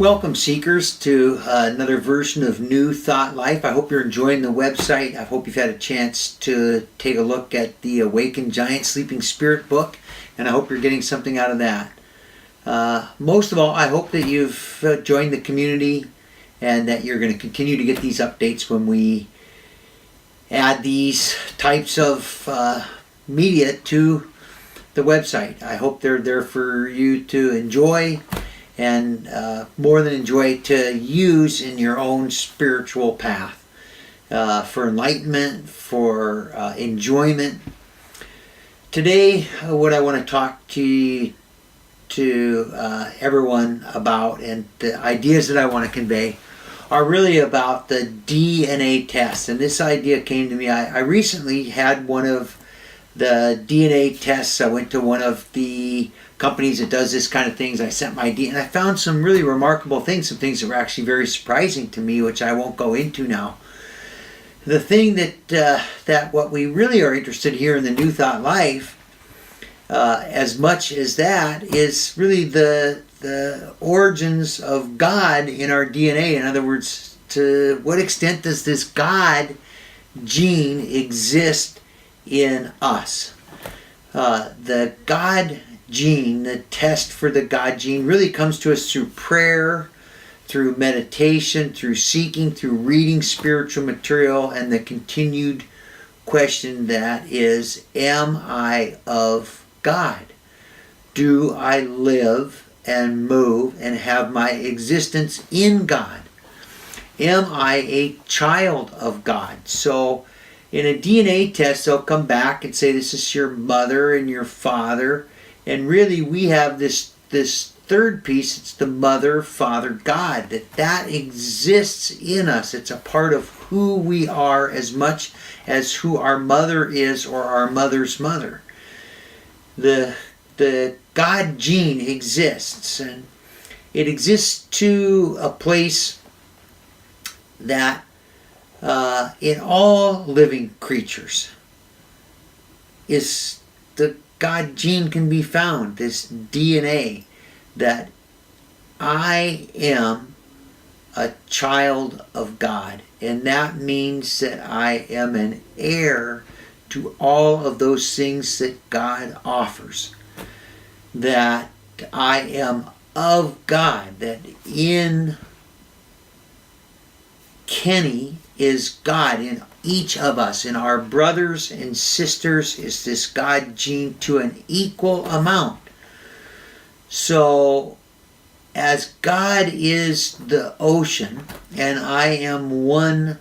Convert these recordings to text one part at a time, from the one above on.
Welcome, seekers, to another version of New Thought Life. I hope you're enjoying the website. I hope you've had a chance to take a look at the Awakened Giant Sleeping Spirit book, and I hope you're getting something out of that. Most of all, I hope that you've joined the community and that you're going to continue to get these updates when we add these types of media to the website. I hope they're there for you to enjoy, and more than enjoy, to use in your own spiritual path, for enlightenment, for enjoyment. Today, what I want to talk to everyone about, and the ideas that I want to convey, are really about the DNA test. And this idea came to me. I recently had one of the DNA tests. I went to one of the companies that does this kind of things. I sent my DNA, and I found some really remarkable things, some things that were actually very surprising to me, which I won't go into now. The thing that what we really are interested here in the New Thought Life, as much as that, is really the origins of God in our DNA. In other words, to what extent does this God gene exist in us? The God gene, the test for the God gene, really comes to us through prayer, through meditation, through seeking, through reading spiritual material, and the continued question that is, am I of God? Do I live and move and have my existence in God? Am I a child of God? So in a DNA test, they'll come back and say, this is your mother and your father. And really, we have this third piece. It's the mother, father, God. That exists in us. It's a part of who we are, as much as who our mother is or our mother's mother. The God gene exists, and it exists to a place that in all living creatures is the God gene can be found, this DNA, that I am a child of God. And that means that I am an heir to all of those things that God offers. That I am of God, that in Kenny is God. In each of us, in our brothers and sisters, is this God gene to an equal amount. So, as God is the ocean, and I am one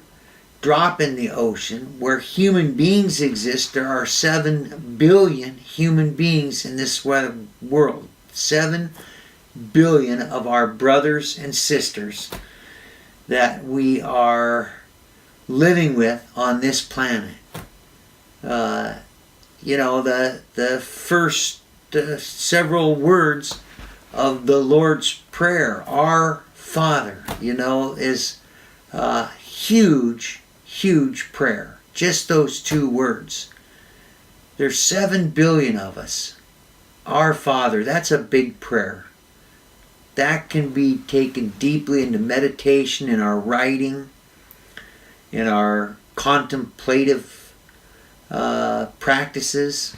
drop in the ocean, where human beings exist, there are 7 billion human beings in this world. 7 billion of our brothers and sisters that we are living with on this planet. The first several words of the Lord's Prayer, Our Father, is a huge, huge prayer. Just those 2 words. There's 7 billion of us. Our Father, that's a big prayer. That can be taken deeply into meditation, in our writing, in our contemplative practices.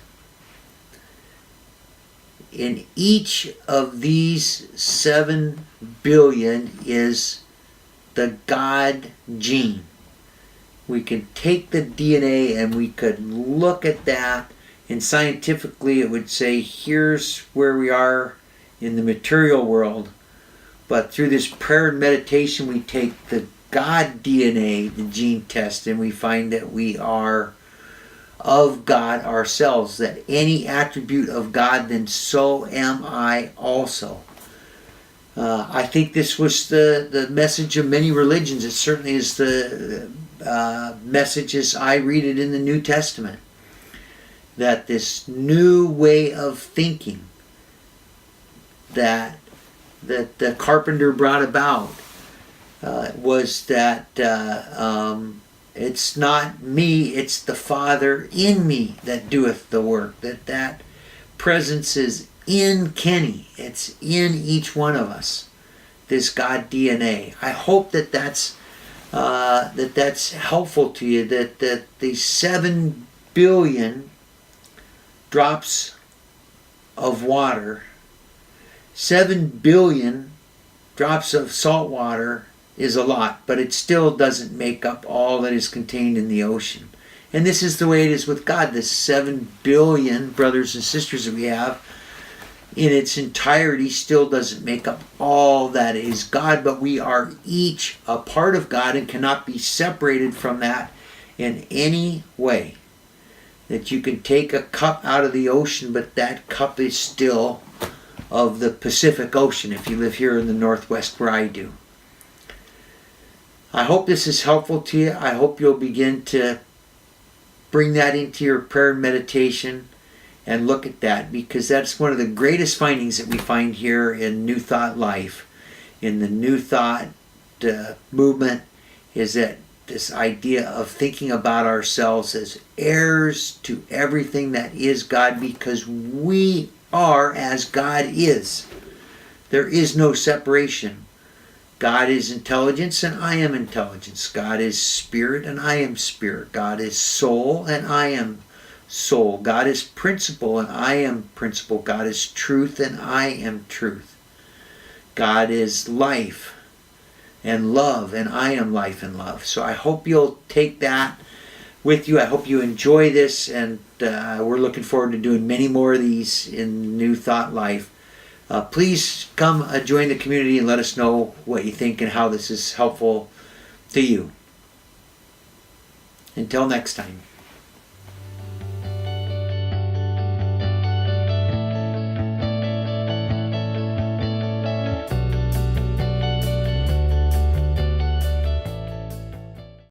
In each of these 7 billion is the God gene. We can take the DNA and we could look at that, and scientifically it would say, here's where we are in the material world. But through this prayer and meditation, we take the God DNA, the gene test, and we find that we are of God ourselves, that any attribute of God, then so am I also. I think this was the message of many religions. It certainly is the message as I read it in the New Testament, that this new way of thinking that the carpenter brought about was that it's not me, it's the Father in me that doeth the work. That presence is in Kenny. It's in each one of us. this God DNA. I hope that that's helpful to you, that the 7 billion drops of water, 7 billion drops of salt water is a lot, but it still doesn't make up all that is contained in the ocean. And this is the way it is with God. The 7 billion brothers and sisters that we have in its entirety still doesn't make up all that is God, but we are each a part of God and cannot be separated from that in any way. That you can take a cup out of the ocean, but that cup is still of the Pacific Ocean if you live here in the Northwest where I do. I hope this is helpful to you. I hope you'll begin to bring that into your prayer and meditation and look at that, because that's one of the greatest findings that we find here in New Thought Life, in the New Thought movement, is that this idea of thinking about ourselves as heirs to everything that is God, because we are as God is. There is no separation. God is intelligence and I am intelligence. God is spirit and I am spirit. God is soul and I am soul. God is principle and I am principle. God is truth and I am truth. God is life and love and I am life and love. So I hope you'll take that with you. I hope you enjoy this, and we're looking forward to doing many more of these in New Thought Life. Please come join the community and let us know what you think and how this is helpful to you. Until next time.